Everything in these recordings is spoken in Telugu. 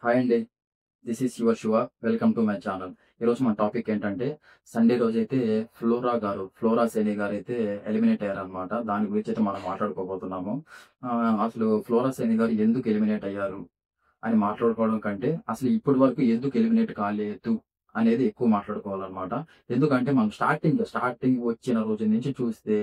హాయ్ అండి. This is your Shiva. Welcome to my channel. ఈరోజు మన టాపిక్ ఏంటంటే, సండే రోజైతే ఫ్లోరా సేని గారైతే ఎలిమినేట్ అయ్యారనమాట. దాని గురించైతే మనం మాట్లాడుకోబోతున్నాము. అసలు ఫ్లోరా సేని గారు ఎందుకు ఎలిమినేట్ అయ్యారు అని మాట్లాడుకోవడం కంటే, అసలు ఇప్పటి వరకు ఎందుకు ఎలిమినేట్ కాలేదు అనేది ఎక్కువ మాట్లాడుకోవాలనమాట. ఎందుకంటే మనం స్టార్టింగ్ వచ్చిన రోజు నుంచి చూస్తే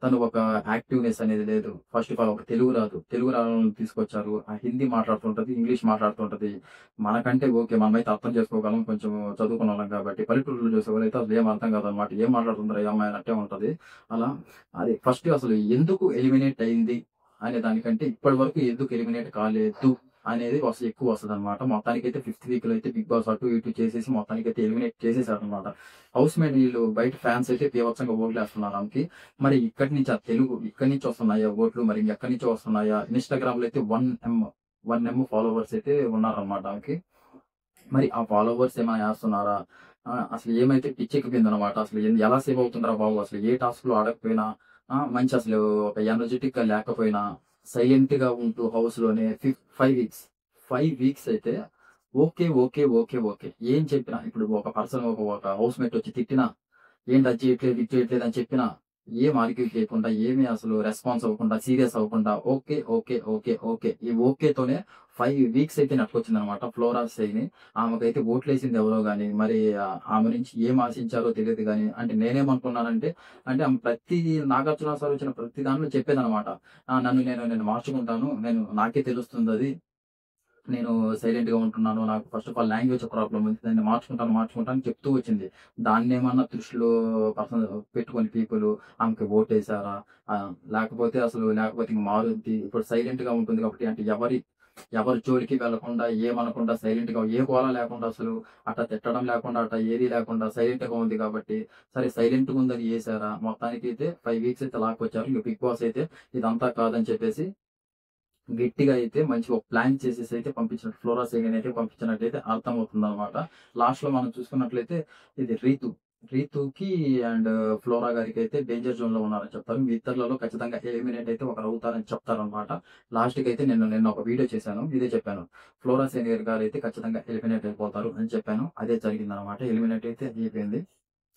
తను ఒక యాక్టివ్‌నెస్ అనేది లేదు. ఫస్ట్ ఆఫ్ ఆల్ ఒక తెలుగు రాదు. తెలుగు రానోళ్ళని తీసుకొచ్చారు. హిందీ మాట్లాడుతుంటది, ఇంగ్లీష్ మాట్లాడుతుంటది. మనకంటే ఓకే. మనమైతే అర్థం చేసుకోగలం. కొంచెం చదువుకున్నోళ్ళం కాబట్టి. పల్లెటూరులో చూసేవాళ్ళైతే అసలు ఏం అర్థం కాదనమాట. ఏం మాట్లాడుతుందిరా ఈ అమ్మాయి అన్నట్టే ఉంటది. అలా అది ఫస్ట్ అసలు ఎందుకు ఎలిమినేట్ అయింది అనే దానికంటే ఇప్పటి వరకు ఎందుకు ఎలిమినేట్ కాలేదు అనేది ఎక్కువ వస్తదనమాట. మొత్తానికైతే ఫిఫ్త్ వీక్‌లో అయితే బిగ్ బాస్ అటు ఇటు చేసేసి మొత్తానికైతే ఎలిమినేట్ చేసేసారనమాట. హౌస్ మేట్ వీళ్ళు బయట ఫ్యాన్స్ అయితే బీభత్సంగా ఓట్లేస్తున్నారు ఆమెకి. మరి ఇక్కడి నుంచి వస్తున్నాయా ఓట్లు? మరి ఎక్కడి నుంచి వస్తున్నాయా? ఇన్‌స్టాగ్రామ్‌లో అయితే 1 ఎమ్ ఫాలోవర్స్ అయితే ఉన్నారనమాట ఆమెకి. మరి ఆ ఫాలోవర్స్ ఏమైనా ఏస్తున్నారా? అసలు ఏమైతే పిచ్చెక్కిపోయిందనమాట. అసలు ఎలా సేవ్ అవుతుందిరా బాబు! అసలు ఏ టాస్క్‌లు ఆడకపోయినా మంచి అసలు ఒక ఎనర్జిటిక్‌గా లేకపోయినా సైలెంట్‌గా ఉంటూ హౌస్‌లోనే 5 వీక్స్, 5 వీక్స్ అయితే ఓకే. ఓకే. ఓకే. ఓకే. ఏం చెప్పినా ఇప్పుడు ఒక పర్సన్ ఒక హౌస్‌మేట్ వచ్చి తిట్టినా, ఏంటి అది చేయట్లేదు, ఇది చేయట్లేదు అని చెప్పినా, ఏం ఆర్గ్యూ చేయకుండా, ఏమి అసలు రెస్పాన్స్ అవ్వకుండా, సీరియస్ అవ్వకుండా ఓకే. ఓకే. ఓకే. ఓకే. ఈ ఓకేతోనే 5 వీక్స్ అయితే నెట్టుకొచ్చిందనమాట ఫ్లోరా సైని. ఆమెకైతే ఓట్లేసింది ఎవరో గాని, మరి ఆమె నుంచి ఏం ఆశించారో తెలీదు గాని, అంటే నేనేమనుకున్నానంటే, అంటే ఆమె నాగార్జున సార్ వచ్చిన ప్రతి దాంట్లో చెప్పేదనమాట. నన్ను మార్చుకుంటాను. నాకే తెలుస్తుందది. నేను సైలెంట్‌గా ఉంటున్నాను. నాకు first of all language problem ఉంది. దాన్ని మార్చుకుంటాను అని చెప్తూ వచ్చింది. దాన్నేమన్నా దృష్టిలో పెట్టుకొని ఆమెకి ఓటేసారా? లేకపోతే ఇంక మారుద్ది. ఇప్పుడు సైలెంట్‌గా ఉంటుంది కాబట్టి అంటే ఎవరి జోలికి వెళ్ళకుండా, ఏమనకుండా సైలెంట్‌గా ఏ గోల లేకుండా అసలు అట్లా తిట్టడం లేకుండా, అట్లా ఏది లేకుండా సైలెంట్‌గా ఉంది కాబట్టి, సరే సైలెంట్‌గా ఉందని ఏసారా? మొత్తానికైతే 5 వీక్స్ అయితే లాక్కొచ్చారు. ఇంక బిగ్ బాస్ అయితే ఇదంతా కాదని చెప్పేసి గట్టిగా అయితే మంచిగా ఒక ప్లాన్ చేసేసి అయితే పంపించినట్టు ఫ్లోరా సేగన్ అయితే పంపించినట్టయితే అర్థమవుతుందనమాట. లాస్ట్‌లో మనం చూసుకున్నట్లయితే ఇది రీతూకి అండ్ ఫ్లోరా గారికైతే డేంజర్ జోన్‌లో ఉన్నారని చెప్తారు. మీ ఇద్దరిలలో ఖచ్చితంగా ఎలిమినేట్ అయితే ఒకరవుతారని చెప్తారనమాట. లాస్ట్‌కైతే నిన్న ఒక వీడియో చేశాను. ఇదే చెప్పాను. ఫ్లోరా సేనియర్ గారైతే ఖచ్చితంగా ఎలిమినేట్ అయిపోతారు అని చెప్పాను. అదే జరిగిందనమాట. ఎలిమినేట్ అయితే అయిపోయింది.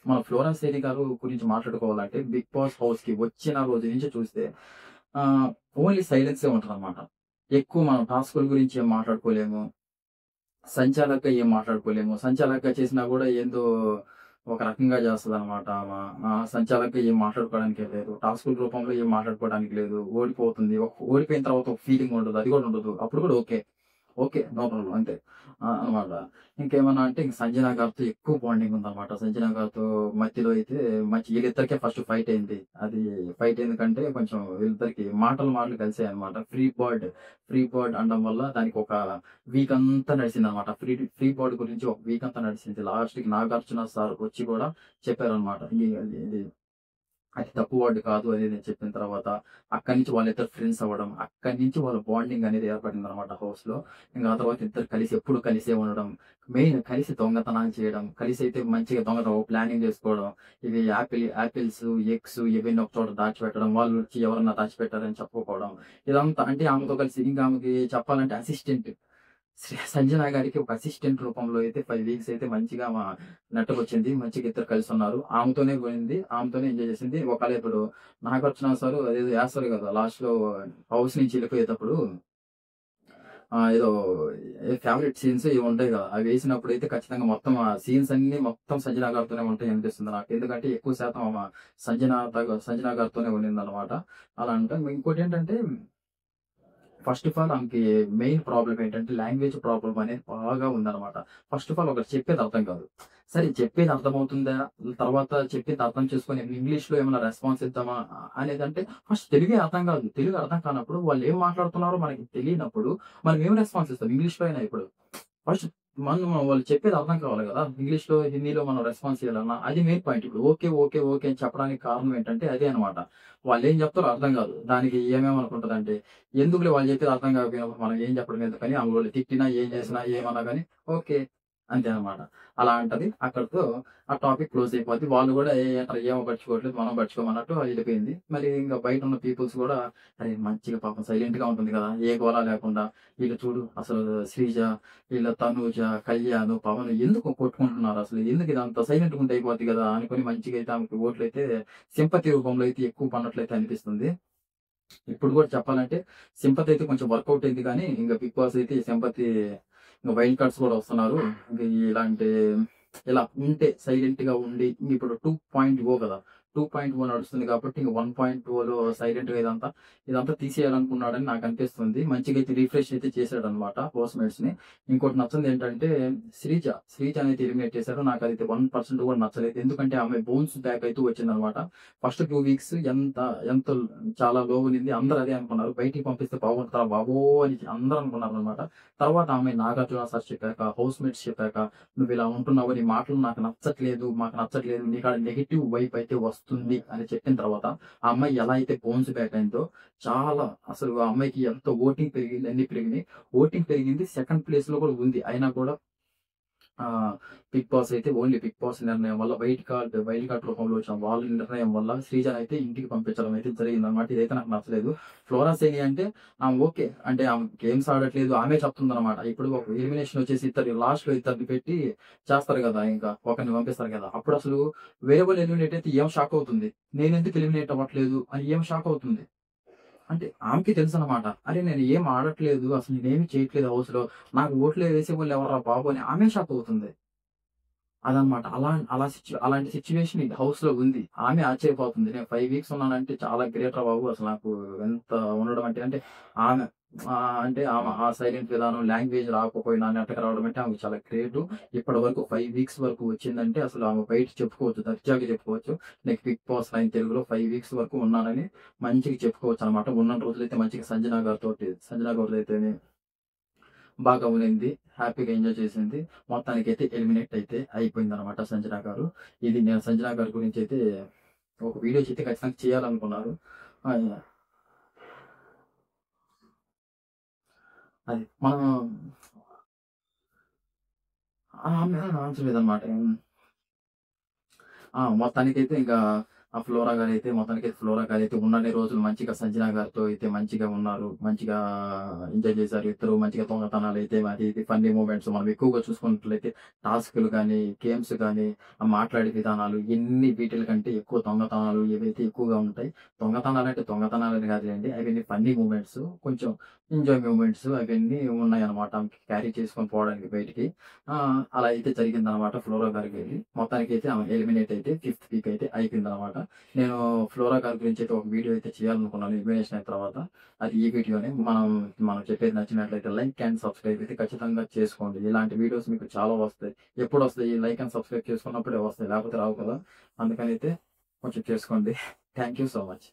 మన ఫ్లోరా సేని గారు గురించి మాట్లాడుకోవాలంటే బిగ్ బాస్ హౌస్‌కి వచ్చిన రోజు నుంచి చూస్తే ఆహ్, ఓన్లీ సైలెన్సే ఉంటదనమాట. ఎక్కువ మనం టాస్కుల గురించి ఏం మాట్లాడుకోలేము. సంచాలకుగా ఏం మాట్లాడుకోలేము. సంచాలకుగా చేసినా గూడా ఏందో ఒక రకంగా చేస్తదనమాట ఆమ. సంచాలకుగా ఏం మాట్లాడుకోవడానికే లేదు. టాస్కుల రూపంలో ఏం మాట్లాడుకోవడానికి లేదు. ఓడిపోతుంది. ఓడిపోయిన తర్వాత ఒక ఫీలింగ్ ఉండదు. అది గూడా ఉండదు. అప్పుడు గూడా ఓకే. ఓకే. నో ప్రాబ్లమ్ అంతే. అనమాట. ఇంకేమన్నా అంటే ఇంక సంజన గారితో ఎక్కువ బాండింగ్ ఉందనమాట. సంజన గారితో మధ్యలో అయితే వీళ్ళిద్దరికే ఫస్ట్ ఫైట్ అయింది. అది ఫైట్ ఎందుకంటే కొంచెం వీళ్ళిద్దరికి మాటలు కలిసాయన్నమాట. ఫ్రీ బర్డ్ అనడం వల్ల దానికి ఒక వీక్ అంతా నడిసిందనమాట. ఫ్రీ బర్డ్ గురించి ఒక వీక్ అంతా నడిసింది. లాస్ట్‌కి నాగార్జున సార్ వచ్చి కూడా చెప్పారనమాట. ఇది అది తప్పు వర్డ్ కాదు అది నేను చెప్పిన తర్వాత, అక్కడి నుంచి వాళ్ళిద్దరు ఫ్రెండ్స్ అవ్వడం, అక్కడి నుంచి వాళ్ళ బాండింగ్ అనేది ఏర్పడిందనమాట హౌస్‌లో. ఇంక ఆ తర్వాత ఇద్దరు ఎప్పుడు కలిసే ఉండడం, మెయిన్ కలిసి దొంగతనాలు చేయడం, కలిసైతే మంచిగా ప్లానింగ్ చేసుకోవడం, ఇవి యాపిల్స్, ఎగ్స్ ఇవన్నీ ఒక చోట దాచిపెట్టడం, వాళ్ళొచ్చి ఎవరన్నా దాచిపెట్టారని చెప్పుకోవడం. ఇదంతా అంటే ఆమెతో కలిసి ఇంకా ఆమెకి చెప్పాలంటే అసిస్టెంట్. సంజన గారికి ఒక అసిస్టెంట్ రూపంలో అయితే 5 వీక్స్ అయితే మంచిగా నెట్టకొచ్చింది. మంచిగా ఇద్దరు కలిసున్నారు. ఆమెతోనే పోయింది. ఆమెతోనే ఎంజాయ్ చేసింది. ఒకవేళ ఇప్పుడు నాగార్జున సారు అదేదో ఏస్తారు గదా! లాస్ట్‌లో హౌస్ నుంచి ఎళ్ళిపోయేటప్పుడు ఏదో ఫేవరెట్ సీన్స్ ఏవో ఉంటాయి గదా! అవి వేసినప్పుడైతే ఖచ్చితంగా మొత్తం ఆ సీన్స్ అన్నీ మొత్తం సంజన గారితోనే ఉంటాయి అనిపిస్తుంది నాకు. ఎందుకంటే ఎక్కువ శాతం సంజన గారితోనే ఉండిందనమాట. అలా అంటాం. ఇంకోటేంటంటే ఫస్ట్ ఆఫ్ ఆల్ ఆమెకి మెయిన్ ప్రాబ్లమ్ ఏంటంటే లాంగ్వేజ్ ప్రాబ్లమ్ అనేది బాగా ఉందన్నమాట. ఫస్ట్ ఆఫ్ ఆల్ ఒకరు చెప్పేది అర్థం కాదు. సరే చెప్పేది అర్థమవుతుందా? తర్వాత చెప్పింది అర్థం చేసుకొని ఇంగ్లీష్‌లో ఏమైనా రెస్పాన్స్ ఇద్దామా అనేదంటే ఫస్ట్ తెలుగే అర్థం కాదు. తెలుగు అర్థం కానప్పుడు వాళ్ళు ఏం మాట్లాడుతున్నారో మనకి తెలియనప్పుడు మనం ఏం రెస్పాన్స్ ఇస్తాం? ఇంగ్లీష్‌లో అయినా ఇప్పుడు. ఫస్ట్ వాళ్ళు చెప్పేది అర్థం కావాలి గదా! ఇంగ్లీష్‌లో, హిందీలో మనం రెస్పాన్స్ ఇయ్యాలన్నా అది మెయిన్ పాయింట్. ఇప్పుడు ఓకే. ఓకే. ఓకే. అని చెప్పడానికి కారణం ఏంటంటే అదే అనమాట. వాళ్ళేం జెప్తారో అర్థం గాదు. దానికి ఏమేమనుకుంటదంటే, ఎందుకులే వాళ్ళు జెప్పేది అర్థం కాకపోయినప్పుడు మనం ఏం చెప్పడం ఎందుకని ఆమె వాళ్ళు తిట్టినా, ఏం చేసినా, ఏమన్నా గాని ఓకే. అంతే అనమాట. అలా అంటది. అక్కడితో ఆ టాపిక్ క్లోజ్ అయిపోద్ది. వాళ్ళు గూడా ఏంట్రా ఏమో పట్టించుకోవట్లేదు, మనం పట్టించుకోమన్నట్టు వెళ్ళిపోయింది. మరి ఇంక బయటున్న పీపుల్స్ గూడా అరే! మంచిగా పాపం సైలెంట్‌గా ఉంటుంది గదా! ఏ గోల లేకుండా. ఈళ్ళు చూడు అసలు శ్రీజ, ఈళ్ళ తనూజ, కళ్యాణ్, పవన్ ఎందుకు కొట్టుకుంటున్నారు అసలు? ఎందుకు ఇదంతా సైలెంట్‌గా ఉంటే అయిపోద్ది గదా! అనుకోని మంచిగా అయితే ఆమెకి ఓట్లయితే సింపతి రూపంలో అయితే ఎక్కువ పడినట్లయితే అనిపిస్తుంది. ఇప్పుడు గూడా చెప్పాలంటే సింపతి అయితే కొంచెం వర్కౌట్ అయింది గానీ, ఇంక బిగ్ బాస్ అయితే ఈ సింపతి ఇంక వైల్డ్ కార్డ్స్ గూడా వస్తున్నారు. ఇంక ఇలాంటి ఇలా ఉంటే సైలెంట్‌గా ఉండి ఇప్పుడు 2.0 కదా! 2.0 నడుస్తుంది కాబట్టి ఇంక 1.0లో సైలెంట్‌గా ఇదంతా తీసేయాలనుకున్నాడని నాకనిపిస్తుంది. మంచిగా అయితే రిఫ్రెష్ అయితే చేశాడనమాట హౌస్‌మేట్స్‌ని. ఇంకోటి నచ్చనిదేంటంటే శ్రీజనైతే ఎలిమినేట్ చేశారు. నాకదైతే 1% కూడా నచ్చలేదు. ఎందుకంటే ఆమె బౌన్స్ బ్యాక్ అయితూ వచ్చిందనమాట. ఫస్ట్ 2 వీక్స్ ఎంత చాలా లో ఉన్నింది. అందరూ అదే అనుకున్నారు. బయటికి పంపిస్తే బాగుంటదా బాబో! అని అందరూ అనుకున్నారనమాట. తర్వాత ఆమె నాగార్జున సార్ చెప్పాక, హౌస్‌మేట్స్ చెప్పాక, "నువ్విలా ఉంటున్నావు. నీ మాటలు నాకు నచ్చట్లేదు. మాకు నచ్చట్లేదు. నీకాడ నెగెటివ్ వైబ్ అయితే వస్తుంది" అని చెప్పిన తర్వాత, ఆ అమ్మాయి ఎలా అయితే బౌన్స్ బ్యాక్ అయిందో, చాలా అసలు ఆ అమ్మాయికి ఎంత ఓటింగ్ పెరిగింది, అన్నీ పెరిగినాయి. ఓటింగ్ పెరిగింది. సెకండ్ ప్లేస్‌లో కూడా ఉంది. అయినా కూడా ఆ! బిగ్ బాస్ అయితే ఓన్లీ బిగ్ బాస్ నిర్ణయం వల్ల వైల్డ్ కార్డ్ రూపంలో వచ్చిన వాళ్ళ నిర్ణయం వల్ల శ్రీజని అయితే ఇంటికి పంపించడం అయితే జరిగిందనమాట. ఇదైతే నాకు నచ్చలేదు. ఫ్లోరా సేని అంటే ఓకే. అంటే ఆమె గేమ్స్ ఆడట్లేదు. ఆమె చెప్తుందనమాట. ఇప్పుడు ఒక ఎలిమినేషన్ వచ్చేసి లాస్ట్‌లో ఇద్దరిని పెట్టి చేస్తారు గదా! ఇంకా ఒకరిని పంపిస్తారు కదా! అప్పుడసలు వేరే వాళ్ళు ఎలిమినేట్ అయితే ఈమె షాక్ అవుతుంది. నేనెందుకు ఎలిమినేట్ అవ్వట్లేదు అని ఈమె షాక్ అవుతుంది. అంటే ఆమెకి తెలుసనమాట. అరే! నేను ఏం ఆడట్లేదు. అసలు నేనేమి చేయట్లేదు హౌస్‌లో. నాకు ఓట్లు వేసేవాళ్ళు ఎవర్రా బాబు అని ఆమె షాక్ అవుతుంది. అదనమాట. అలాంటి సిట్యుయేషన్ ఈ హౌస్‌లో ఉంది. ఆమె ఆశ్చర్యపోతుంది. నేను 5 వీక్స్ ఉన్నానంటే చాలా గ్రేట్‌రా బాబు! అసలు నాకు ఎంత ఉండడం అంటే ఆమె అంటే ఆమె ఆ సైలెంట్ విధానం, లాంగ్వేజ్ రాకపోయినా నెట్టక రావడం అంటే ఆమెకు చాలా గ్రేటు. ఇప్పటివరకు 5 వీక్స్ వరకు వచ్చిందంటే అసలు ఆమె బయట చెప్పుకోవచ్చు. దర్జాగా చెప్పుకోవచ్చు. నేను 'బిగ్ బాస్ 9' తెలుగులో 5 వీక్స్ వరకు ఉన్నానని మంచిగా చెప్పుకోవచ్చనమాట. ఉన్నన్ని రోజులైతే మంచిగా సంజన గారితోటైతేనే బాగా ఉండింది. హ్యాపీగా ఎంజాయ్ చేసింది. మొత్తానికైతే ఎలిమినేట్ అయితే అయిపోయిందనమాట సంజన గారు. ఇది నేను సంజన గారి గురించైతే ఒక వీడియో అయితే ఖచ్చితంగా చేయాలనుకున్నారు. ఆహ్, అది మనం ఆమె ఆన్సర్ లేదనమాట. మొత్తానికైతే ఇంకా ఫ్లోరా గారైతే ఉన్నన్ని రోజులు మంచిగా సంజన గారితో అయితే మంచిగా ఉన్నారు. మంచిగా ఎంజాయ్ చేశారు. ఇద్దరు మంచిగా దొంగతనాలైతే అది ఇది ఫన్నీ మూమెంట్స్ మనం ఎక్కువగా చూసుకున్నట్లయితే టాస్క్‌లు గాని, గేమ్స్ గాని, మాట్లాడే విధానాలు ఇన్ని వీటిల కంటే ఎక్కువ దొంగతనాలు ఇవైతే ఎక్కువగా ఉంటాయి. దొంగతనాలంటే దొంగతనాలని కాదులెండి. అవన్నీ ఫన్నీ మూమెంట్స్. కొంచెం ఎంజాయ్ మూమెంట్స్ అవన్నీ ఉన్నాయన్నమాట. ఆమెకి క్యారీ చేసుకొని పోవడానికి బయటికి. అలా అయితే జరిగిందనమాట ఫ్లోరా గారికి. మొత్తానికైతే ఆమె ఎలిమినేట్ అయితే ఫిఫ్త్ వీక్ అయితే అయిపోయిందనమాట. నేను ఫ్లోరా గారి గురించి అయితే ఒక వీడియో అయితే చేయాలనుకున్నాను ఎలిమినేషన్ అయిన తర్వాత. అది ఈ వీడియోనే. మనం చెప్పేది నచ్చినట్లయితే లైక్ అండ్ సబ్స్క్రైబ్ అయితే ఖచ్చితంగా చేసుకోండి. ఇలాంటి వీడియోస్ మీకు చాలా వస్తాయి. ఎప్పుడొస్తాయి? లైక్ అండ్ సబ్స్క్రైబ్ చేసుకున్నప్పుడే వస్తాయి. లేకపోతే రావు కదా! అందుకనైతే కొంచెం చేసుకోండి. Thank you so much.